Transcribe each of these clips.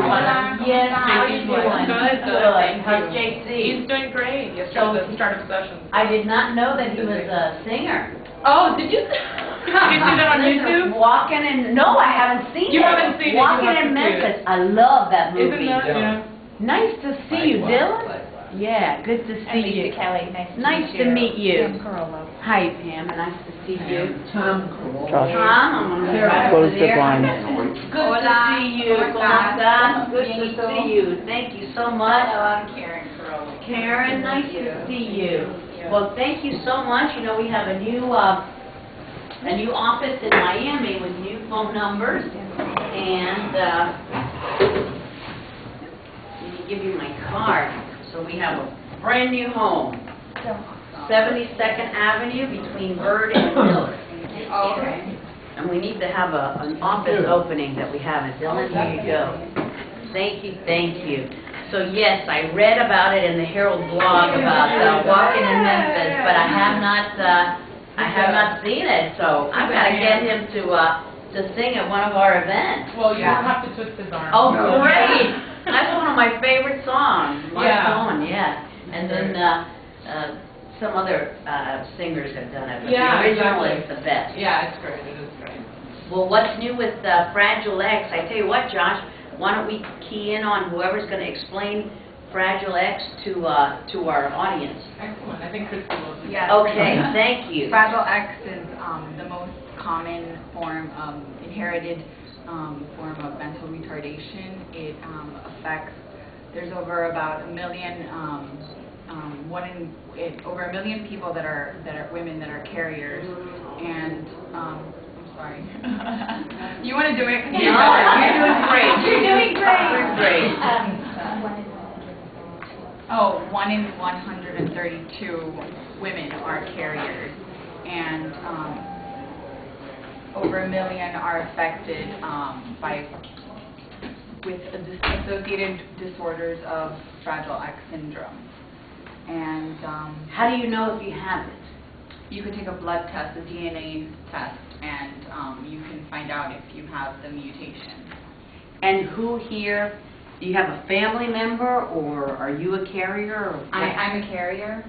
Hola. Yes, how are you doing? Good, Good. How's thank you. JC? He's doing great. Yesterday So, was the start of sessions. I did not know that he was a singer. Oh, did you? Did you see that on YouTube? Walking in, no, I haven't seen it. You haven't seen it, you Walking have to in see it. Memphis, I love that movie. Isn't that, yeah. Nice to see you, Dylan. Yeah, good to see you. Kelly, Nice to meet you. Pam Carollo. Hi, Pam, nice to see you. Tom. Tom, I'm gonna grab Close you the there. blinds. Good to see you. ¿Cómo estás? Good to see you. Thank you so much. Hello, I'm Karen Carollo. Karen, nice to see you. Well, thank you so much. You know, we have a new office in Miami with new phone numbers, and let me give you my card. So we have a brand new home, 72nd Avenue between Bird and Miller. Okay. And we need to have an office opening that we haven't. Dylan, here you go. Thank you, thank you. So yes, I read about it in the Herald blog about walking in Memphis, but I have not seen it. So I've got to get him to sing at one of our events. Well, you don't have to twist his arm. Oh, great! That's one of my favorite songs. My Yeah. song, yeah. And then some other singers have done it, but Yeah, the original exactly. is the best. Yeah, it's great. It is great. Well, what's new with Fragile X? I tell you what, Josh, why don't we key in on whoever's going to explain Fragile X to our audience? Excellent. I think Christy will do Yes. Okay, thank you. Fragile X is the most common form of inherited form of mental retardation. It affects, there's over about a million, over a million people that are women that are carriers, and I'm sorry. You want to do it? No, you're doing great. You're doing great. You're great. Oh, 1 in 132 women are carriers, and over a million are affected with associated disorders of Fragile X syndrome. And How do you know if you have it? you could take a blood test, a DNA test, and you can find out if you have the mutation. And who here, do you have a family member, or are you a carrier? Or I'm a carrier,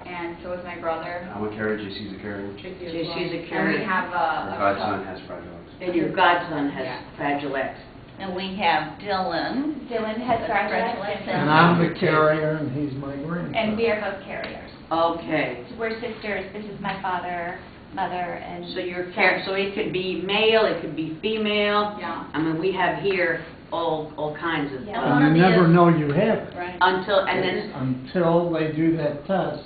and so is my brother. I'm a carrier, JC's a carrier. She's a And we carrier. have Our godson has Fragile X. And your godson has Yeah. Fragile X. And we have Dylan. Dylan has Fragile X And I'm the carrier and he's my grandson. and we are both carriers. Okay. So we're sisters. This is my father, mother, and So you're so it could be male, it could be female. Yeah. I mean, we have here all kinds of Yeah. And you never know you have it Right. until then. until they do that test.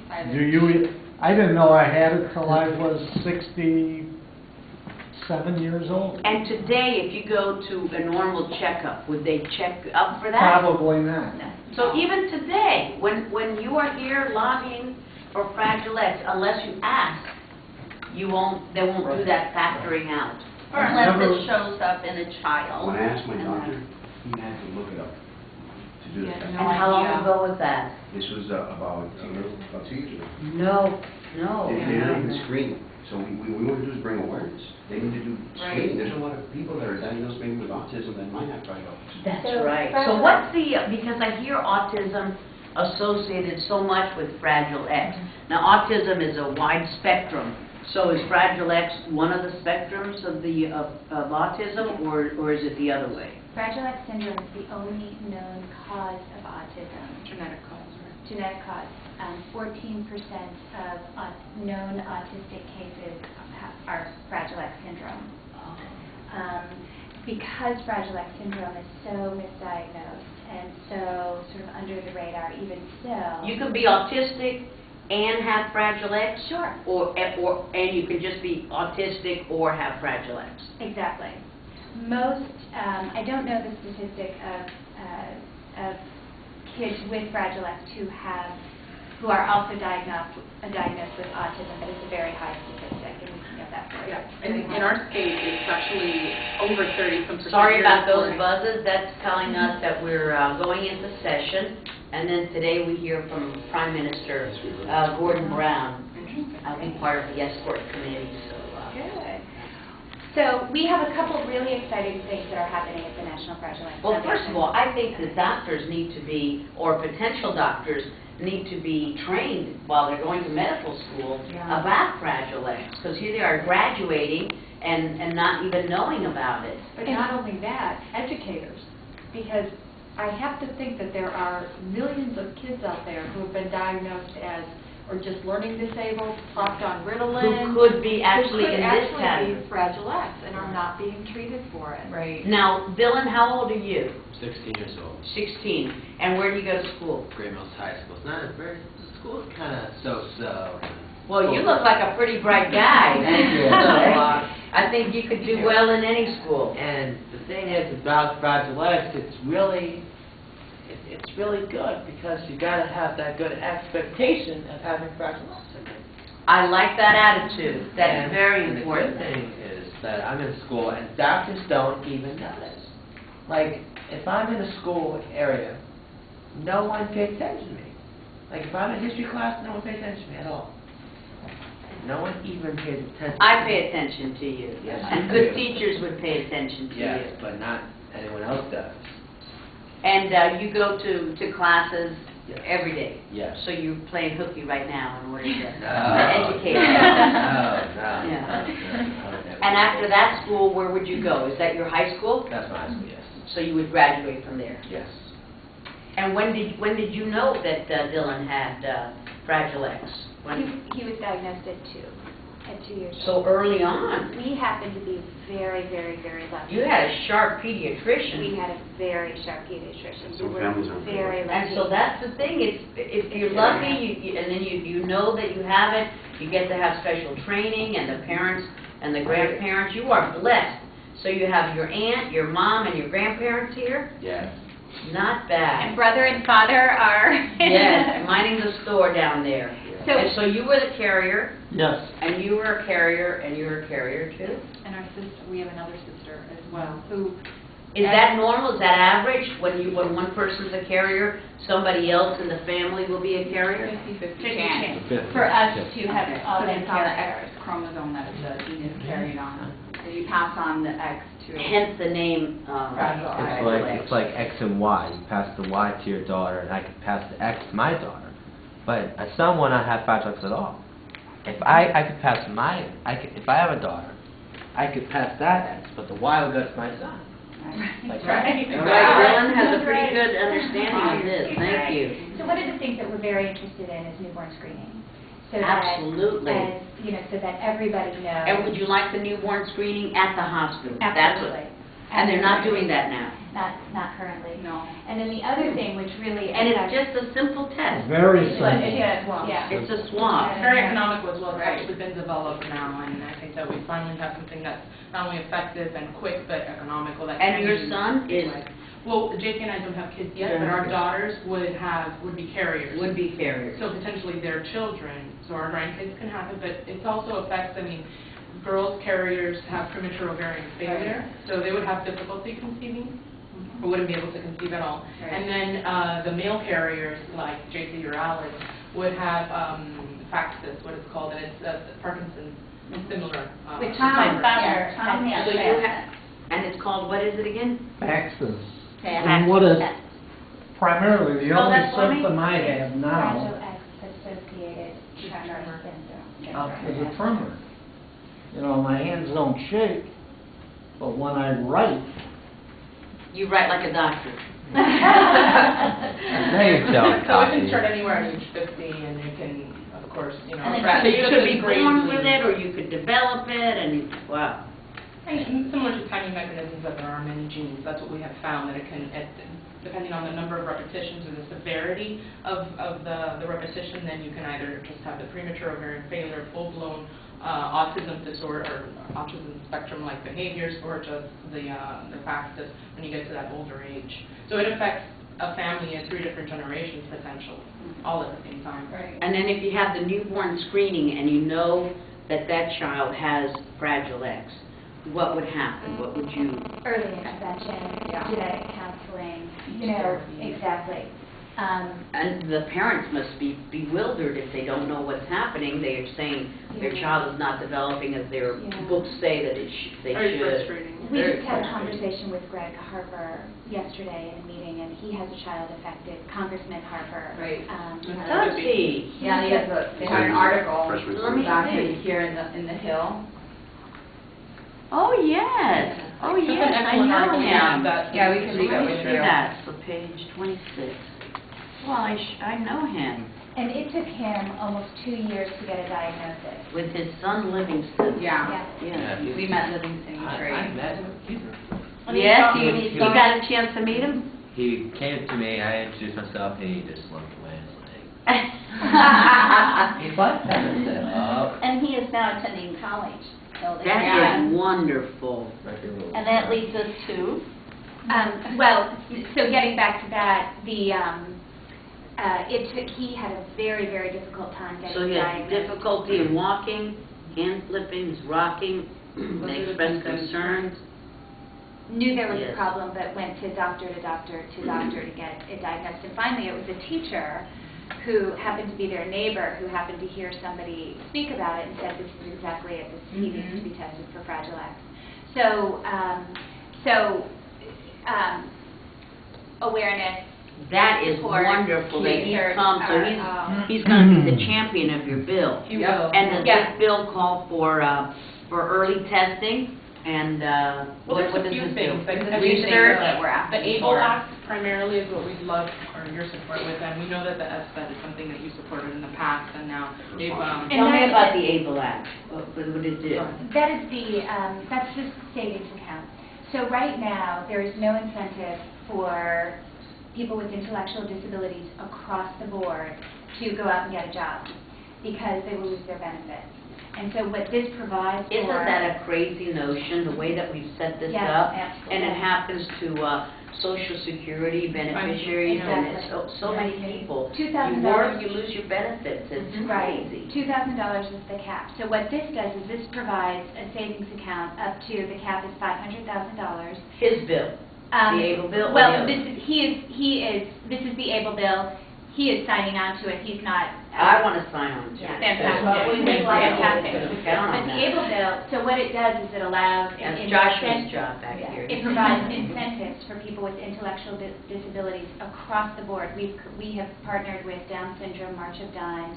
Decided. Do you, I didn't know I had it till I was 67 years old. And today, if you go to a normal checkup, would they check up for that? Probably not. So even today, when you are here lobbying for Fragile X, unless you ask, they won't do that factoring out. Or unless it shows up in a child. When I asked my doctor, he had to look it up to do the Yeah, test. And how long idea. ago was that? This was about 2 years ago. No. They didn't even screen. So we want to do is bring awareness. They need to do screening. There's a lot of people that are diagnosed maybe with autism that might have Fragile X. That's So right. So Fragile what's because I hear autism associated so much with Fragile X. Now, autism is a wide spectrum. So is Fragile X one of the spectrums of autism, or is it the other way? Fragile X syndrome is the only known cause of autism. Genetic cause, right? Genetic cause. 14% of known autistic cases are Fragile X syndrome. Because Fragile X syndrome is so misdiagnosed and so sort of under the radar, even still. You can be autistic and have Fragile X? Sure. And you can just be autistic or have Fragile X? Exactly. Most, I don't know the statistic of kids with Fragile X who are also diagnosed with autism, but it's a very high statistic, and we can get that for you. Yeah. In our state, it's actually over 30-some%. Sorry about those buzzes. That's telling us that we're going into session. And then today we hear from Prime Minister Gordon Brown. I'll be part of the escort committee. So. Good. So we have a couple really exciting things that are happening at the National Fragile X Well, Foundation. first of all, I think the doctors need to be, or potential doctors need to be trained while they're going to medical school about Fragile X, because here they are graduating and not even knowing about it. But not only that, educators, because I have to think that there are millions of kids out there who have been diagnosed as, or just learning disabled, popped on Ritalin. Who could be actually in this Who could actually category. be Fragile X and are not being treated for it. Right. Now, Dylan, how old are you? 16 years old. 16. And where do you go to school? Great Mills High School. It's not a very, the school's kind of so-so. Well, you look like a pretty bright guy. Thank you. I think you could do well in any school. And the thing is about Fragile X, it's really good because you got to have that good expectation of having Fragile X. I like that attitude. That's very and important. the good thing is that I'm in school and doctors don't even notice. Like, if I'm in a school area, no one pays attention to me. Like, if I'm in history class, no one pays attention to me at all. No one even pays attention. I pay attention to you. Yes, And you good do. teachers would pay attention to Yes, you. but not anyone else does. And you go to classes Yes. every day. Yes. So you're playing hooky right now in order to No. educate. No, Yeah. no. And after that school, where would you go? Is that your high school? That's my high school, yes. So you would graduate from there. Yes. And when did you know that Dylan had Fragile X? When? He was diagnosed at 2 years So old. early on. We happened to be very, very, very lucky. You had a sharp We pediatrician. had a very sharp pediatrician. Some We were families aren't very lucky. And so that's the thing, if you're lucky, and then you know that you have it, you get to have special training, and the parents and the grandparents, you are blessed. So you have your aunt, your mom, and your grandparents here? Yes. Not And bad. brother and father are... Yes, minding the store down there. So- And so you were the carrier, Yes. and you were a carrier, and you were a carrier too? And our sister, we have another sister as well, who... Is that normal? Is that average? When one person's a carrier, somebody else in the family will be a carrier? 50/50 Chance. chance. For us to have all Because been it's on the carriers. X chromosome that the gene is carried on. So you pass on the X to... Hence the name, Fragile X. It's like X and Y. You pass the Y to your daughter, and I could pass the X to my daughter. But a son will not have Fragile X at all. If I could pass if I have a daughter, I could pass that X, but the Y will go to my son. Like, Right. All right, Dylan has a pretty good understanding of this, thank you. So one of the things that we're very interested in is newborn screening. So Absolutely. That, so that everybody knows. And would you like the newborn screening at the hospital? That's what- Absolutely. And they're not doing that now? Not currently. No. And then the other thing which really... And it's just a simple test. Very It's simple. yeah. It's a swab. It's very economical as well. It's Right. actually been developed now, and I think that we finally have something that's not only effective and quick, but economical. That And can your be son used. is? Well, JC and I don't have kids yet, but our daughters would be carriers. Would be carriers. So potentially their children, so our grandkids can have it, but it also affects, girls carriers have premature ovarian failure, so they would have difficulty conceiving, or wouldn't be able to conceive at all. Right. And then the male carriers, like JC or Alex, would have FACSIS, what it's called, and it's Parkinson's, similar. Which Tom my father Tom had. has So you that. have, and it's called, what is it again? Taxes. Taxes. And what is primarily, the Spell only that for me. symptom I have Fragile now X-associated tremor syndrome. is a tremor. My hands don't shake, but when I write, You write like a doctor. Now you're selling So it can coffee. start anywhere at age 50, and it can, of course, So affect you could be grades born with leading- it, or you could develop it, and, wow. And similar to tiny mechanisms, that there are many genes. That's what we have found, that it can, depending on the number of repetitions or the severity of the repetition, then you can either just have the premature ovarian failure, full-blown autism disorder, or autism spectrum-like behaviors, or just the FACSIS when you get to that older age. So it affects a family in 3 different generations, potentially, all at the same time. Right. And then if you have the newborn screening and you know that that child has Fragile X, what would happen? What would you? Early intervention, Yeah. genetic counseling, Therapy. exactly. And the parents must be bewildered if they don't know what's happening. They are saying their child is not developing as their books say that they Very should. frustrating. We Very just had a frustrating. conversation with Greg Harper yesterday in a meeting, and he has a child affected, Congressman Harper. Right. Does he? Yeah, he has they had an article back here in the Hill. Oh, yes. Oh, That's an yes, I excellent know article. him. Yeah, we can read Let that me with see you. that, so page 26. Well, I know him, And it took him almost 2 years to get a diagnosis. with his son Livingston. Yeah. Yeah. We met Livingston Tree. I met him. Yes, you got a chance to meet him? He came to me, I introduced myself, and he just looked away and was like, he's like that. I said, oh. And he is now attending college, so that. That is wonderful. And that leads us to, Well, so getting back to that, he had a very, very difficult time getting So he has diagnosed. difficulty in walking, hand flipping, he's rocking, they express concerns. Knew there was Yes. a problem, but went to doctor to doctor to get it diagnosed. And finally, it was a teacher who happened to be their neighbor, who happened to hear somebody speak about it and said, this is exactly it, he needs to be tested for Fragile X. So, awareness. That is support, wonderful that he's research come, so are, he's gonna be the champion of your bill. He will. And does Yeah. this bill call for early testing, and, Well, there's what a does few this things. do? Like, as you say, Research that we're The asking ABLE for. Act primarily is what we'd love, or your support with, and we know that the SBED is something that you supported in the past, and now they've, And Tell me that- about the ABLE Act, what did it do? That is that's the savings account. So right now, there is no incentive for people with intellectual disabilities across the board to go out and get a job because they will lose their benefits. And so what this provides for... Isn't that a crazy notion, the way that we've set this Yes, up? absolutely. And it happens to Social Security beneficiaries and it's so many people. $2,000. You work, you lose your benefits, it's Right. crazy. $2,000 is the cap. So what this does is this provides a savings account up to, the cap is $500,000. His bill, the ABLE bill? or Well, the this other? is the ABLE bill. He is signing on to it. He's not. I want to sign on to Yeah, it. fantastic. Well, we make Fantastic. count But on the that. ABLE bill, so what it does is it allows. That's in Joshua's incent- job back here. It provides incentives for people with intellectual disabilities across the board. We have partnered with Down Syndrome, March of Dimes,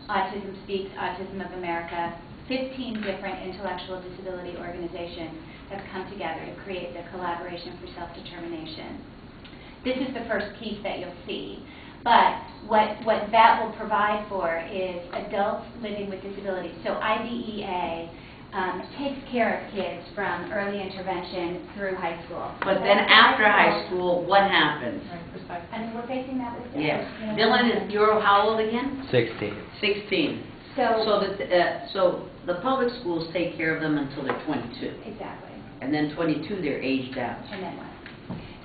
Autism Speaks, Autism of America. 15 different intellectual disability organizations have come together to create the Collaboration for Self-Determination. This is the first piece that you'll see. But what that will provide for is adults living with disabilities. So IDEA takes care of kids from early intervention through high school. But then after high school, what happens? And we're facing that with Yes. you know, Dylan, you're how old again? 16. 16. So the public schools take care of them until they're 22. Exactly. And then 22, they're aged out. And then what?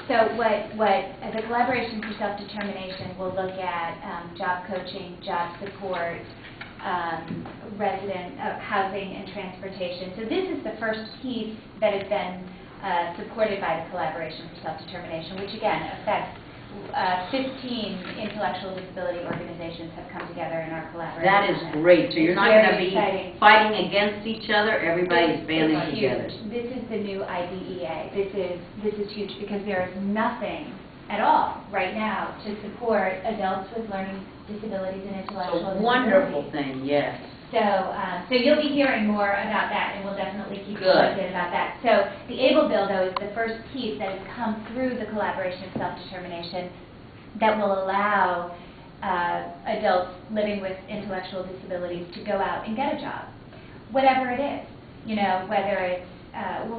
So the Collaboration for Self-Determination will look at job coaching, job support, resident housing and transportation. So this is the first piece that has been supported by the Collaboration for Self-Determination, which again affects 15 intellectual disability organizations have come together in our collaboration. That is on it. great. So you're It's not going to very be exciting. fighting against each other. Everybody's banding It's together. huge. This is the new IDEA. This is huge because there is nothing at all right now to support adults with learning disabilities and intellectual So disabilities. wonderful thing, yes. So you'll be hearing more about that, and we'll definitely keep you Good. posted about that. So the ABLE bill, though, is the first piece that has come through the Collaboration of Self-Determination that will allow adults living with intellectual disabilities to go out and get a job, whatever it is, whether it's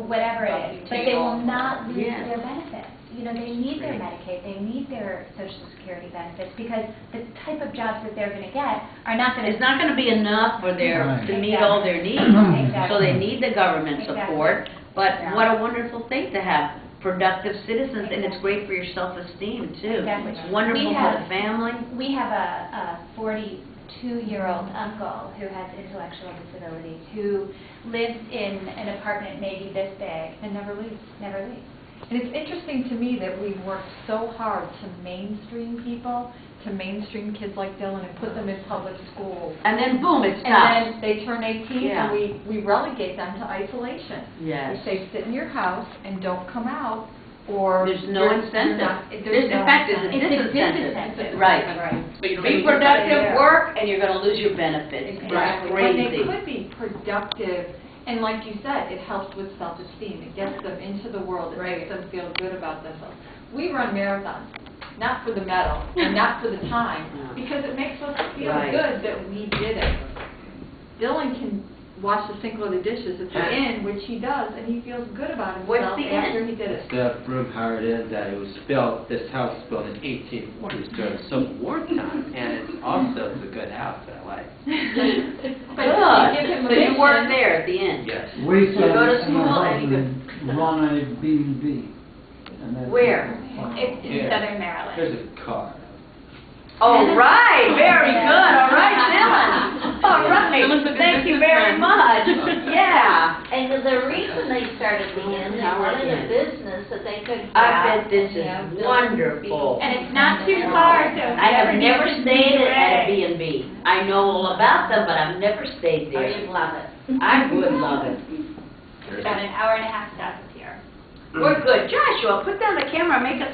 whatever it is. But they will not lose Yes. their benefits. They need their Medicaid, they need their Social Security benefits, because the type of jobs that they're going to get are not going to... It's not going to be enough for Right. to meet all their needs. Exactly. So they need the government support. But Yeah. what a wonderful thing to have productive citizens, and it's great for your self-esteem, too. Exactly. It's wonderful We for have- the family. We have a 42-year-old uncle who has intellectual disabilities, who lives in an apartment maybe this big and never leaves. And it's interesting to me that we've worked so hard to mainstream people, to mainstream kids like Dylan and put them in public schools. And then boom, it And stops. then they turn 18 Yeah. and we relegate them to isolation. Yes. We say, sit in your house and don't come out, or... There's no you're incentive. not- There's, in no fact, there's a incentive. disincentive. Right. So you don't Be really- productive, Yeah. work, and you're gonna lose your benefits. Exactly. It's When they crazy. could be productive, and like you said, it helps with self-esteem. It gets them into the world. It makes them feel good about themselves. We run marathons, not for the medal, and not for the time, No. because it makes us feel Right. good that we did it. Dylan can wash the sink load of dishes at the end, which he does, and he feels good about What's himself the after end? he did it. It's the room how it is that it was built, this house was built in 1840s during the Civil War time, and it's also it's a good house that I like. But you give him a So you work mission. there at the end? Yes. We You go to and my school and you husband run a B&B. and that's- Where? It's in Yeah. Southern Maryland. There's a car. All right, very good, all right, Dylan. All Dylan's a right, good thank you very much. Yeah. And the reason they started the inn, they wanted a business that they could. I bet this is wonderful. And it's not too far, so. if I you have ever never need to stayed be at a away. B&B. I know all about them, but I've never stayed Oh, there. you'd love it. I would love it. It's about an hour and a half south of here. We're good. Joshua, put down the camera and make us